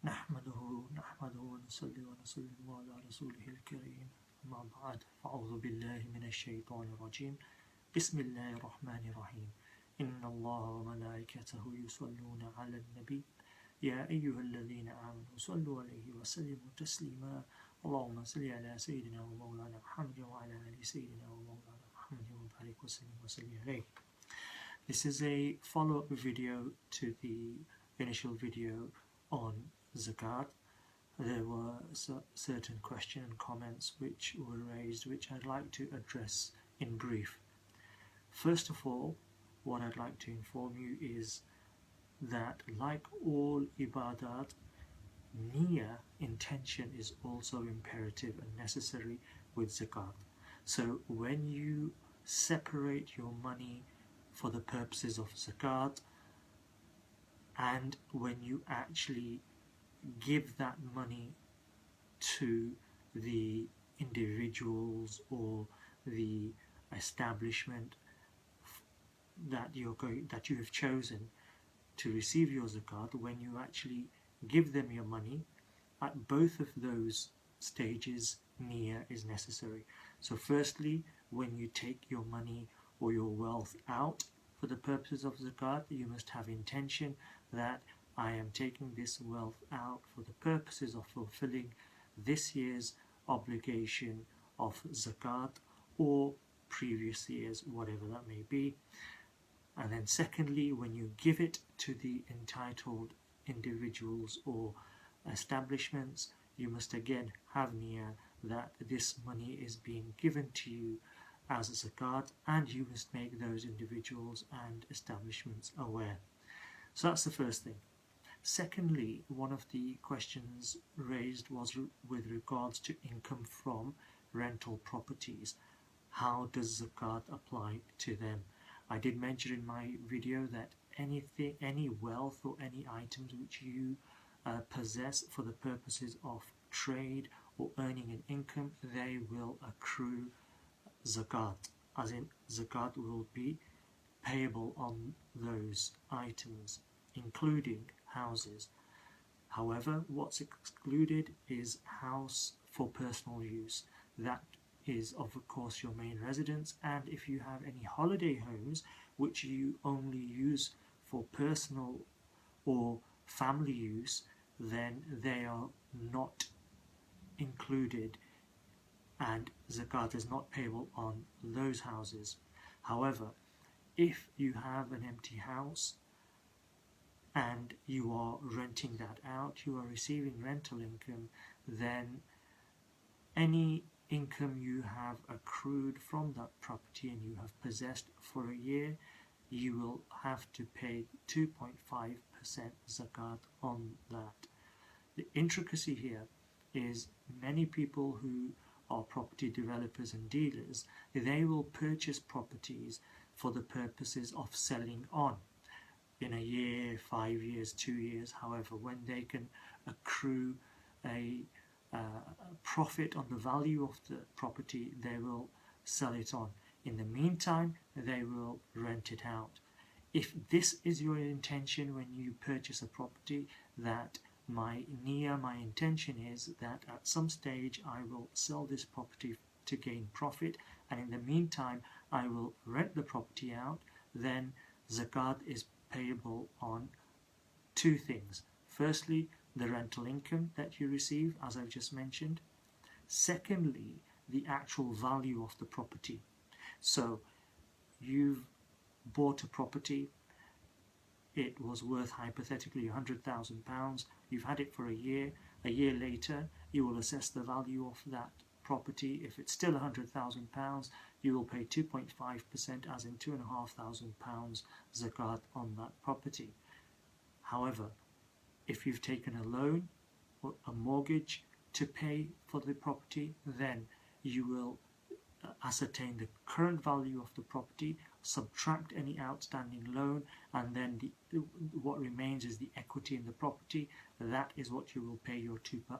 نحمده ونصلي ونسلم على رسوله الكريم أما بعد فأعوذ بالله من الشيطان الرجيم بسم الله الرحمن الرحيم إن الله وملائكته يصلون على النبي يا أيها الذين آمنوا صلوا عليه وسلموا تسليما اللهم صل على سيدنا ومولانا محمد وعلى آل سيدنا ومولانا محمد وبارك وسلم عليه. This is a follow-up video to the initial video on Zakat. There were certain questions and comments which were raised, which I'd like to address in brief. First of all, what I'd like to inform you is that, like all ibadat, niyyah, intention, is also imperative and necessary with Zakat. So when you separate your money for the purposes of Zakat, and when you actually give that money to the individuals or the establishment that you have chosen to receive your zakat, when you actually give them your money, at both of those stages niyyah is necessary. So firstly, when you take your money or your wealth out for the purposes of zakat, you must have intention that I am taking this wealth out for the purposes of fulfilling this year's obligation of zakat or previous years, whatever that may be. And then secondly, when you give it to the entitled individuals or establishments, you must again have niyyah that this money is being given to you as a zakat, and you must make those individuals and establishments aware. So that's the first thing. Secondly, one of the questions raised was with regards to income from rental properties. How does zakat apply to them? I did mention in my video that any wealth or any items which you possess for the purposes of trade or earning an income, they will accrue zakat, as in zakat will be payable on those items, including houses. However, what's excluded is house for personal use. That is of course your main residence, and if you have any holiday homes which you only use for personal or family use, then they are not included and zakat is not payable on those houses. However, if you have an empty house and you are renting that out, you are receiving rental income, then any income you have accrued from that property and you have possessed for a year, you will have to pay 2.5% zakat on that. The intricacy here is many people who are property developers and dealers, they will purchase properties for the purposes of selling on in a year, 5 years, 2 years, however, when they can accrue a profit on the value of the property, they will sell it on. In the meantime, they will rent it out. If this is your intention when you purchase a property, that my niyyah, my intention is that at some stage I will sell this property to gain profit, and in the meantime I will rent the property out, then zakat is payable on two things. Firstly, the rental income that you receive, as I've just mentioned. Secondly, the actual value of the property. So you've bought a property, it was worth hypothetically £100,000, you've had it for a year later you will assess the value of that property. If it's still £100,000, you will pay 2.5%, as in £2,500 zakat on that property. However, if you've taken a loan or a mortgage to pay for the property, then you will ascertain the current value of the property, subtract any outstanding loan, and then what remains is the equity in the property. That is what you will pay your 2.5%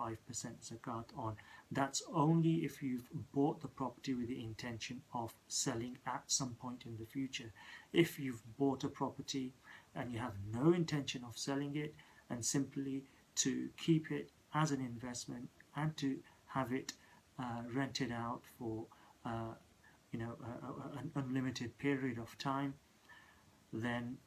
zakat on. That's only if you've bought the property with the intention of selling at some point in the future. If you've bought a property and you have no intention of selling it and simply to keep it as an investment and to have it rented out for an unlimited period of time, then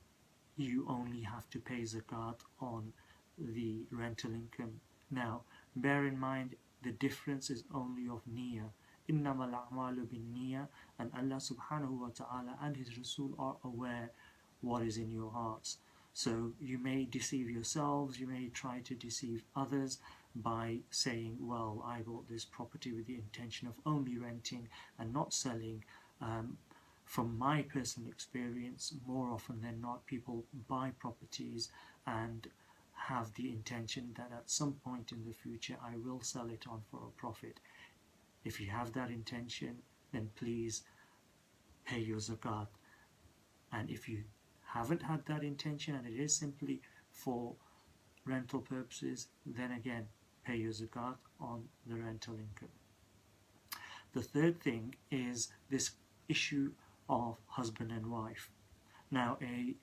you only have to pay zakat on the rental income. Now, bear in mind the difference is only of niyyah. إِنَّمَا الْأَعْمَالُ بِالنِّيَّةِ, and Allah subhanahu wa ta'ala and His Rasul are aware what is in your hearts. So you may deceive yourselves, you may try to deceive others by saying, well, I bought this property with the intention of only renting and not selling. From my personal experience, more often than not, people buy properties and have the intention that at some point in the future I will sell it on for a profit. If you have that intention, then please pay your zakat. And if you haven't had that intention and it is simply for rental purposes, then again, pay your zakat on the rental income. The third thing is this issue of husband and wife. Now, a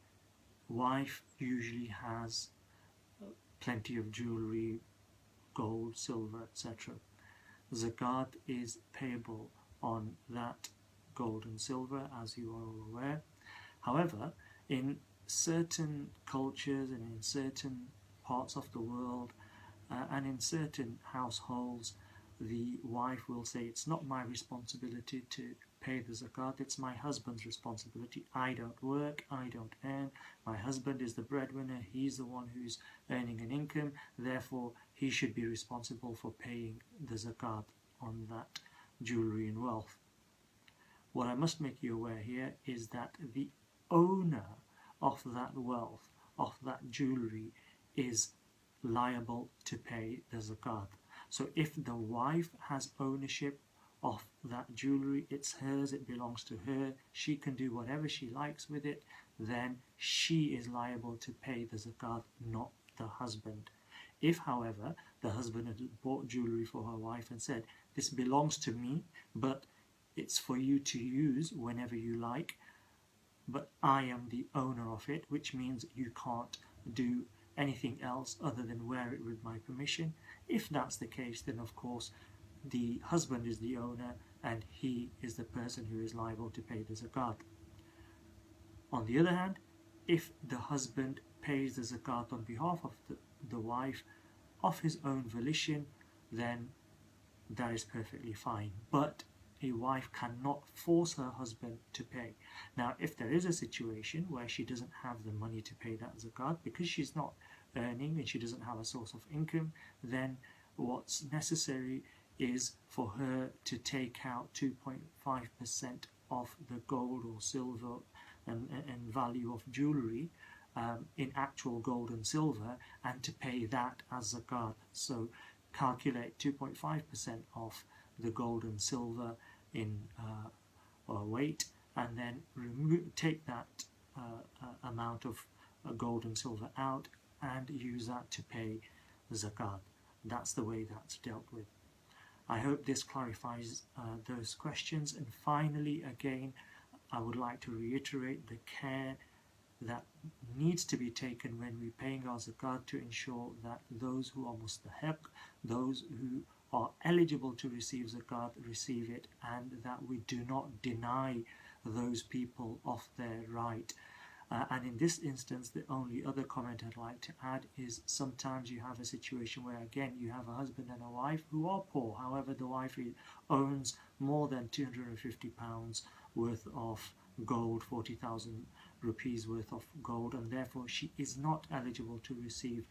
wife usually has plenty of jewelry, gold, silver, etc. Zakat is payable on that gold and silver, as you are all aware. However, in certain cultures and in certain parts of the world and in certain households, the wife will say, it's not my responsibility to pay the zakat, it's my husband's responsibility. I don't work, I don't earn, my husband is the breadwinner, he's the one who's earning an income, therefore he should be responsible for paying the zakat on that jewelry and wealth. What I must make you aware here is that the owner of that wealth, of that jewelry, is liable to pay the zakat. So if the wife has ownership of that jewelry, it's hers, it belongs to her, she can do whatever she likes with it, then she is liable to pay the zakat, not the husband. If, however, the husband had bought jewelry for her wife and said, this belongs to me, but it's for you to use whenever you like, but I am the owner of it, which means you can't do anything else other than wear it with my permission. If that's the case, then of course the husband is the owner and he is the person who is liable to pay the zakat. On the other hand, if the husband pays the zakat on behalf of the wife of his own volition, then that is perfectly fine. But a wife cannot force her husband to pay. Now, if there is a situation where she doesn't have the money to pay that zakat because she's not earning and she doesn't have a source of income, then what's necessary is for her to take out 2.5% of the gold or silver and value of jewelry in actual gold and silver, and to pay that as zakat. So calculate 2.5% of the gold and silver in weight, and then take that amount of gold and silver out and use that to pay zakat. That's the way that's dealt with. I hope this clarifies those questions. And finally, again, I would like to reiterate the care that needs to be taken when we're paying our zakat to ensure that those who are mustahiq, those who are eligible to receive zakat, receive it, and that we do not deny those people of their right. And in this instance, the only other comment I'd like to add is sometimes you have a situation where, again, you have a husband and a wife who are poor. However, the wife owns more than £250 worth of gold, 40,000 rupees worth of gold, and therefore she is not eligible to receive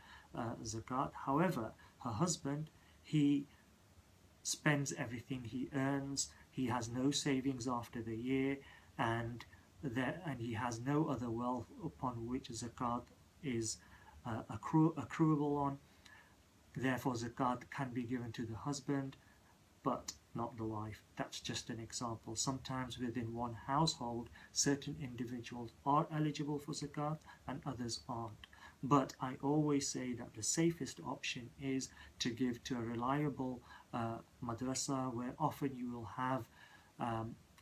zakat. However, her husband, he spends everything he earns, he has no savings after the year, and he has no other wealth upon which zakat is accruable on. Therefore, zakat can be given to the husband, but not the wife. That's just an example. Sometimes within one household, certain individuals are eligible for zakat and others aren't. But I always say that the safest option is to give to a reliable madrasa, where often you will have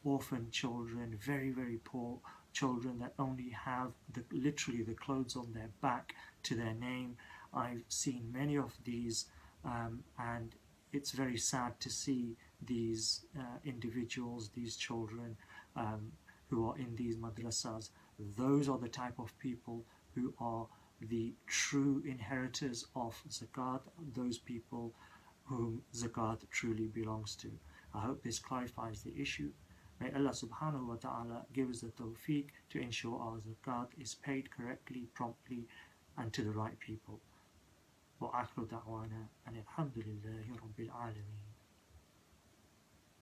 orphan children, very, very poor children that only have literally the clothes on their back to their name, I've seen many of these, and it's very sad to see these individuals, these children who are in these madrasas. Those are the type of people who are the true inheritors of Zakat, those people whom Zakat truly belongs to. I hope this clarifies the issue. May Allah subhanahu wa ta'ala give us the tawfiq to ensure our Zakat is paid correctly, promptly, and to the right people. وآخر دعوانا أن الحمد لله رب العالمين.